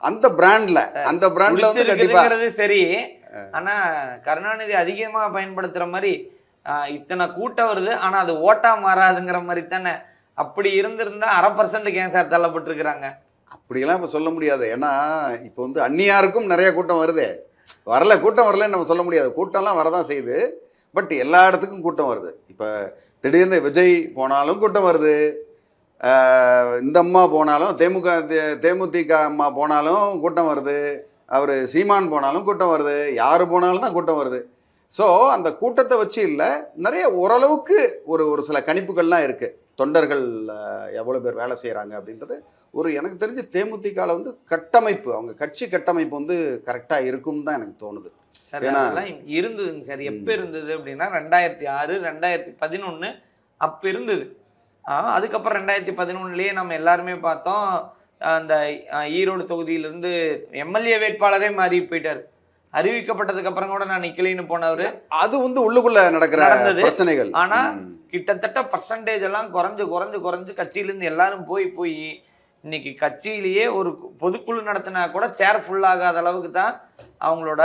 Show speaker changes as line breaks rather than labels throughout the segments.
அந்த பிராண்ட்ல வந்து கண்டிப்பா
சரி. ஆனா கருணாநிதி அதிகமா பயன்படுத்துற மாதிரி இத்தனை கூட்டம் வருது, ஆனா அது ஓட்டா மாறாதுங்கிற மாதிரி தானே. அப்படி இருந்திருந்தா 1/2% ஏன் சார் தள்ளப்பட்டிருக்கிறாங்க?
அப்படியெல்லாம் இப்ப சொல்ல முடியாது. ஏன்னா இப்போ வந்து அந்நியாருக்கும் நிறைய கூட்டம் வருதே. கூட்டம் வரலன்னு நம்ம சொல்ல முடியாது. கூட்டம்லாம் வரதான் செய்யுது. பட் எல்லா இடத்துக்கும் கூட்டம் வருது. இப்ப திடீர்னு விஜய் போனாலும் கூட்டம் வருது. இந்த அம்மா போனாலும் தேமுதிக அம்மா போனாலும் கூட்டம் வருது. அவர் சீமான் போனாலும் கூட்டம் வருது. யார் போனாலும் தான் கூட்டம் வருது. ஸோ அந்த கூட்டத்தை வச்சு இல்லை, நிறைய ஓரளவுக்கு ஒரு சில கணிப்புகள்லாம் இருக்கு. தொண்டர்கள் எவ்வளோ பேர் வேலை செய்கிறாங்க அப்படின்றது எனக்கு தெரிஞ்சு தேமுதிகவில் வந்து கட்டமைப்பு, அவங்க கட்சி கட்டமைப்பு வந்து கரெக்டாக இருக்கும்னு தான் எனக்கு தோணுது.
சார் அதெல்லாம் இருந்ததுங்க சார். எப்போ இருந்தது அப்படின்னா 2006, 2011 அப்போ இருந்தது. அதுக்கப்புறம் 2011லேயே நம்ம எல்லாருமே பார்த்தோம், அந்த ஈரோடு தொகுதியிலிருந்து எம்எல்ஏ வேட்பாளரே மாறி போயிட்டார். அறிவிக்கப்பட்டதுக்கு அப்புறம் கூட நான் நிக்கலைன்னு போனவர்.
அது வந்து உள்ளுக்குள்ள நடக்கிற பிரச்சனைகள்.
ஆனா கிட்டத்தட்ட பர்சன்டேஜ் எல்லாம் குறைஞ்சு குறைஞ்சு குறைஞ்சு கட்சியிலேருந்து எல்லாரும் போய் இன்னைக்கு கட்சியிலேயே ஒரு பொதுக்குழு நடத்தினா கூட சேர் ஃபுல் ஆகாத அளவுக்கு தான் அவங்களோட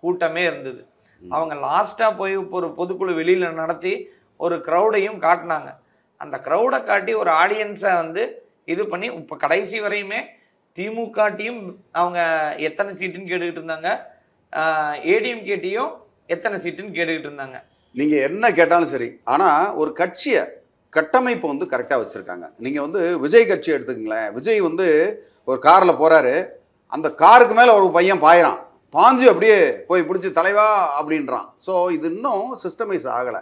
கூட்டமே இருந்தது. அவங்க லாஸ்டா போய் ஒரு பொதுக்குழு வெளியில நடத்தி ஒரு க்ரௌடையும் காட்டினாங்க. அந்த க்ரௌடை காட்டி ஒரு ஆடியன்ஸை வந்து இது பண்ணி இப்போ கடைசி வரையுமே திமுக டீம் அவங்க எத்தனை சீட்டுன்னு கேட்டுக்கிட்டு இருந்தாங்க, ஏடிஎம்கேட்டையும் எத்தனை சீட்டுன்னு கேட்டுக்கிட்டு இருந்தாங்க.
நீங்க என்ன கேட்டாலும் சரி, ஆனா ஒரு கட்சியை கட்டமைப்பு வந்து கரெக்டாக வச்சிருக்காங்க. நீங்க வந்து விஜய் கட்சி எடுத்துக்கங்களேன். விஜய் வந்து ஒரு கார்ல போறாரு, அந்த காருக்கு மேல ஒரு பையன் பாயிறான், பாஞ்சு அப்படியே போய் பிடிச்சி தலைவா அப்படின்றான். ஸோ இது இன்னும் சிஸ்டமைஸ் ஆகலை.